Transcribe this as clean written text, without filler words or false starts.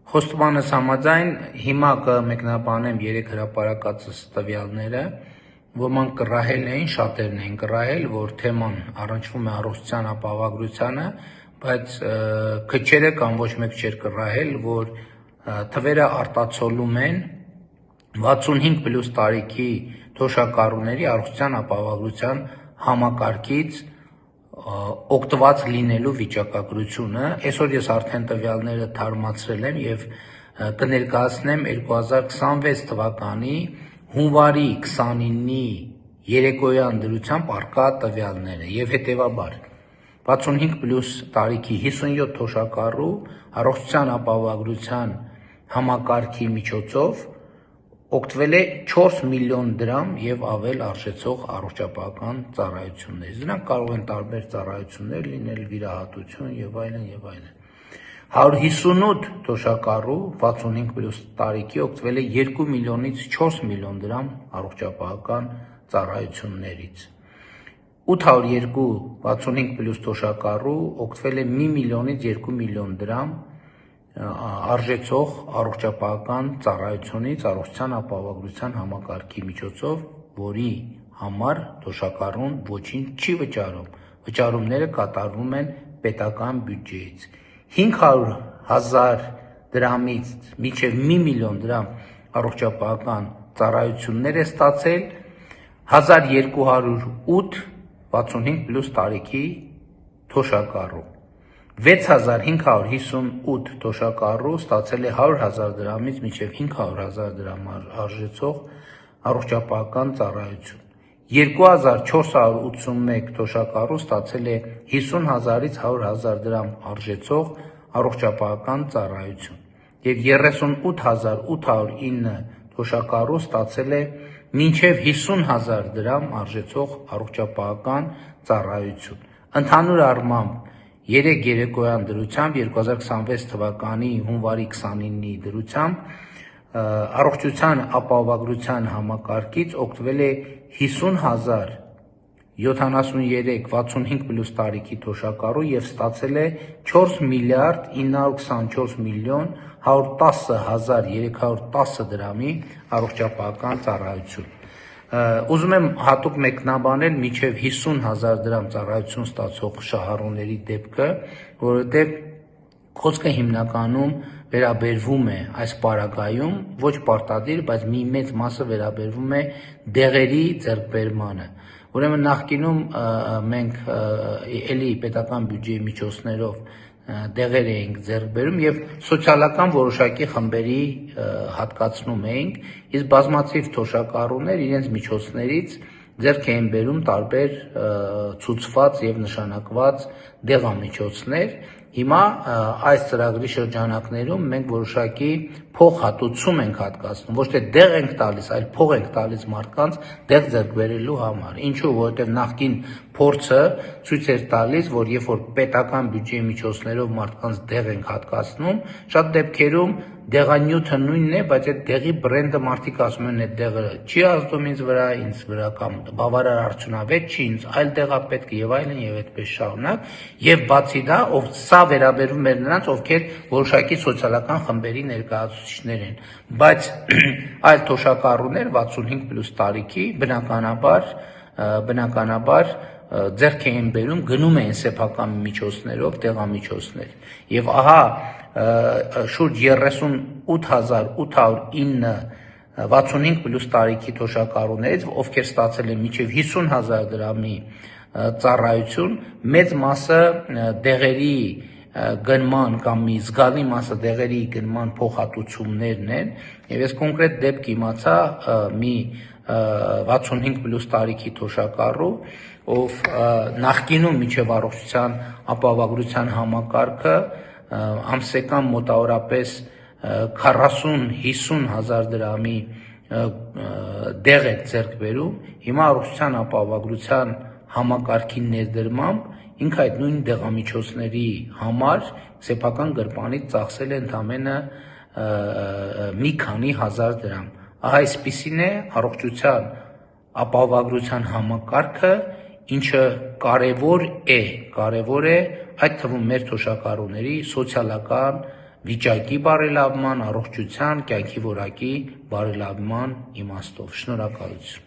Խոստմանս համաձայն հիմա կմեկնաբանեմ 3 հրապարակածս տվյալները, ոմանք կռահել էին, շատերն էին կռահել, որ թեման առնչվում է առողջության ապահովագրությանը, բայց քչերը կամ ոչ մեկ չէր կռահել, որ թվերը արտացոլում են 65+ տարիքի թոշակառուների առողջության ապահովագրության համակարգից օգտված լինելու վիճակագրությունը։ Այսօր ես արդեն տվյալները թարմացրել եմ եւ կներկայացնեմ 2026 թվականի հունվարի 29-ի երեկոյան դրությամբ առկա տվյալները եւ հետեւաբար 65+ տարիքի 57 թոշակառու առողջության ապահովագրության համակարգի միջոցով օգտվել է 4 միլիոն դրամ եւ ավել արժեցող առողջապահական ծառայություններից։ Դրանք կարող են տարբեր ծառայություններ լինել, վիրահատություն եւ այլն եւ այլն։ 158 թոշակառու 65+ տարիքի օգտվել է 2 միլիոնից 4 միլիոն դրամ առողջապահական ծառայություններից։ 802 65+ թոշակառու օգտվել է 1 միլիոնից 2 միլիոն դրամ արժեցող առողջապահական ծառայությունից առողջության ապահովագրության համակարգի միջոցով, որի համար թոշակառուն ոչինչ չի վճարում։ Վճարումները կատարվում են պետական բյուջեից։ 500,000 դրամից մինչև 1 միլիոն դրամ առողջապահական ծառայություններ է ստացել 1208 65+ տարիքի թոշակառու։ 6558 թոշակառու ստացել է 100,000 դրամից մինչև 500,000 դրամ արժեցող առողջապահական ծառայություն։ 2481 թոշակառու ստացել է 50,000-ից 100,000 դրամ արժեցող առողջապահական ծառայություն եւ 38809 թոշակառու ստացել է մինչև 50,000 դրամ արժեցող առողջապահական ծառայություն։ Ընդհանուր առմամբ 3 երեկոյան դրությամբ 2026 թվականի հունվարի 29-ի դրությամբ առողջության ապահովագրության համակարգից օգտվել է 50,073 65+ տարիքի թոշակառու եւ ստացել է 4 միլիարդ 924 միլիոն 110,310 դրամի առողջապահական ծառայություն։ Ուզում եմ հատուկ մեկնաբանել մինչև 50,000 դրամ ծառայություն ստացող շահառուների դեպքը, որովհետև խոսքը հիմնականում վերաբերվում է այս պարագայում ոչ պարտադիր, բայց մի մեծ մասը վերաբերվում է դեղերի ձեռքբերմանը։ Ուրեմն նախկինում մենք էլի պետական բյուջեի միջոցներով դեղեր էինք ձեռք բերում եւ սոցիալական որոշակի խմբերի հատկացնում էինք, իսկ բազմաթիվ թոշակառուներ իրենց միջոցներից ձեռք էին բերում տարբեր ցուցված եւ նշանակված դեղամիջոցներ։ Հիմա այս ծրագրի շրջանակներում մենք որոշակի փոխհատուցում ենք հատկացնում, ոչ թե դեղ ենք տալիս, այլ փող ենք տալիս մարդկանց դեղ ձեռք բերելու համար։ Ինչու՞, որովհետեւ նախկին փորձը ցույց էր տալիս, որ երբ որ պետական բյուջեի միջոցներով մարդկանց դեղ ենք հատկացնում, շատ դեպքերում դեղանյութը նույնն է, բայց այդ դեղի բրենդը մարդիկ ասում են այդ դեղը չի ազդում ինձ վրա կամ բավարար արդյունավետ չի, ինձ այլ դեղ է պետք եւ այլն եւ այդպես շարունակ։ Եվ բացի դա, սա վերաբերում էր նրանց, ովքեր որոշակի սոցիալական խմբերի ներկայացուցիչներ են, բայց այլ թոշակառուներ 65+ տարիքի բնականաբար ձեռք էին բերում, գնում էին սեփական միջոցներով դեղամիջոցներ։ Եվ ահա շուրջ 38,809 65+ տարիքի թոշակառուներից, ովքեր ստացել են մինչև 50,000 դրամի ծառայություն, մեծ մասը դեղերի գնման կամ մի զգալի մասը դեղերի գնման փոխհատուցումներն են, եւ ես կոնկրետ դեպք իմացա մի 65+ տարիքի թոշակառու, ով նախկինում մինչև առողջության ապահովագրության համակարգը ամսական մոտավորապես 40-50,000 դրամի դեղ է ձեռք բերում, հիմա առողջության ապահովագրության համակարգի ներդրմամբ ինքը այդ նույն դեղամիջոցների համար սեփական գրպանից ծախսել է ընդամենը մի քանի հազար դրամ։ Ահա այսպիսին է առողջության ապահովագրության համակարգը, ինչը կարևոր է այդ թվում մեր թոշակառուների սոցիալական վիճակի բարելավման, առողջության, կյանքի որակի բարելավման իմաստով։ Շնորհակալություն։